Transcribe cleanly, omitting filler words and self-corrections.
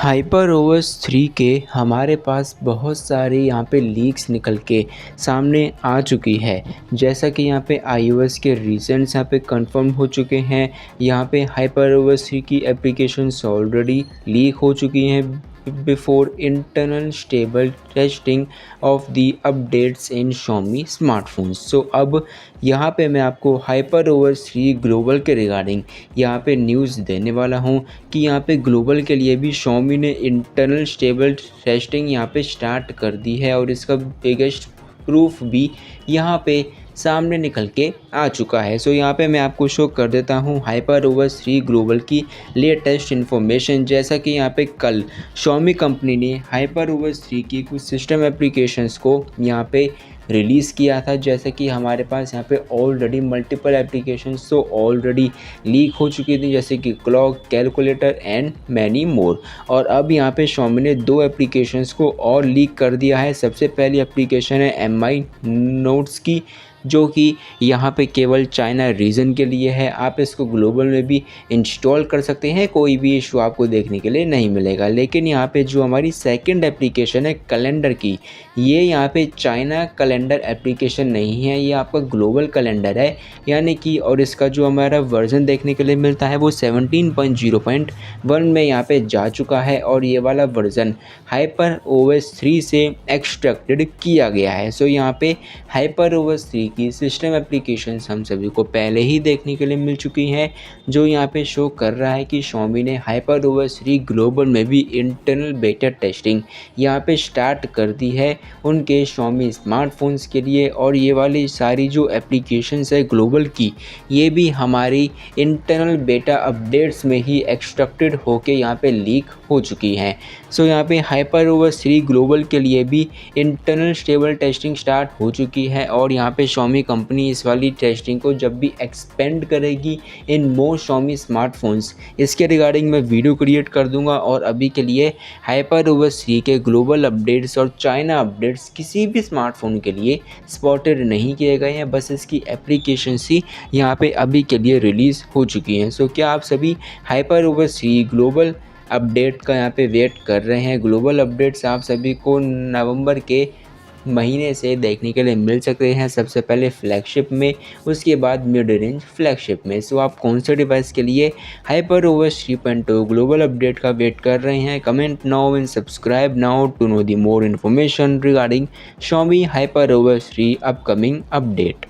HyperOS 3 के हमारे पास बहुत सारे यहाँ पे लीक्स निकल के सामने आ चुकी है। जैसा कि यहाँ पे iOS के रीसेंट्स यहाँ पे कंफर्म हो चुके हैं। यहाँ पे HyperOS 3 की एप्लीकेशंस ऑलरेडी लीक हो चुकी हैं before internal stable testing of the updates in Xiaomi smartphones. So अब यहाँ पे मैं आपको HyperOS 3 ग्लोबल के रिगार्डिंग यहाँ पे न्यूज़ देने वाला हूँ कि यहाँ पे ग्लोबल के लिए भी Xiaomi ने इंटरनल स्टेबल टेस्टिंग यहाँ पे स्टार्ट कर दी है और इसका बिगेस्ट प्रूफ भी यहाँ पे सामने निकल के आ चुका है। सो यहाँ पे मैं आपको शो कर देता हूँ HyperOS 3 ग्लोबल की लेटेस्ट इन्फॉर्मेशन। जैसा कि यहाँ पे कल Xiaomi कंपनी ने HyperOS 3 की कुछ सिस्टम एप्लीकेशंस को यहाँ पे रिलीज़ किया था। जैसे कि हमारे पास यहाँ पे ऑलरेडी मल्टीपल एप्लीकेशंस तो ऑलरेडी लीक हो चुकी थी, जैसे कि clock, calculator and many more. और अब यहाँ पे Xiaomi ने 2 एप्लीकेशंस को और लीक कर दिया है। सबसे पहली एप्लीकेशन है Mi नोट्स की, जो कि यहाँ पे केवल चाइना रीजन के लिए है। आप इसको ग्लोबल में भी इंस्टॉल कर सकते हैं, कोई भी इशू आपको देखने के लिए नहीं मिलेगा। लेकिन यहाँ पे जो हमारी सेकंड एप्लीकेशन है कैलेंडर की, ये यहाँ पे चाइना कैलेंडर एप्लीकेशन नहीं है, ये आपका ग्लोबल कैलेंडर है। यानी कि और इसका जो हमारा वर्जन देखने के लिए मिलता है वो 17.0.1 में यहाँ पे जा चुका है और ये वाला वर्जन HyperOS 3 से एक्सट्रैक्टेड किया गया है। सो यहाँ पे HyperOS 3 की सिस्टम एप्लीकेशंस हम सभी को पहले ही देखने के लिए मिल चुकी हैं, जो यहाँ पे शो कर रहा है कि Xiaomi ने HyperOS 3 ग्लोबल में भी इंटरनल बेटा टेस्टिंग यहाँ पे स्टार्ट कर दी है उनके Xiaomi स्मार्टफोन्स के लिए। और ये वाली सारी जो एप्लीकेशंस है ग्लोबल की, ये भी हमारी इंटरनल बेटा अपडेट्स में ही एक्सट्रैक्टेड होके यहाँ पे लीक हो चुकी हैं। सो यहाँ पे HyperOS 3 ग्लोबल के लिए भी इंटरनल स्टेबल टेस्टिंग स्टार्ट हो चुकी है और यहाँ पे Xiaomi कंपनी इस वाली टेस्टिंग को जब भी एक्सपेंड करेगी इन मोर Xiaomi स्मार्टफोन्स, इसके रिगार्डिंग मैं वीडियो क्रिएट कर दूंगा। और अभी के लिए HyperOS 3 के ग्लोबल अपडेट्स और चाइना अपडेट्स किसी भी स्मार्टफोन के लिए स्पॉटेड नहीं किए गए हैं, बस इसकी एप्लीकेशन ही यहाँ पे अभी के लिए रिलीज़ हो चुकी हैं। सो क्या आप सभी HyperOS 3 ग्लोबल अपडेट का यहाँ पे वेट कर रहे हैं? ग्लोबल अपडेट्स आप सभी को नवंबर के महीने से देखने के लिए मिल सकते हैं, सबसे पहले फ्लैगशिप में, उसके बाद मिड रेंज फ्लैगशिप में। सो आप कौन से डिवाइस के लिए HyperOS 3.2 ग्लोबल अपडेट का वेट कर रहे हैं? Comment now and subscribe now to know the more information regarding Xiaomi HyperOS 3 upcoming update.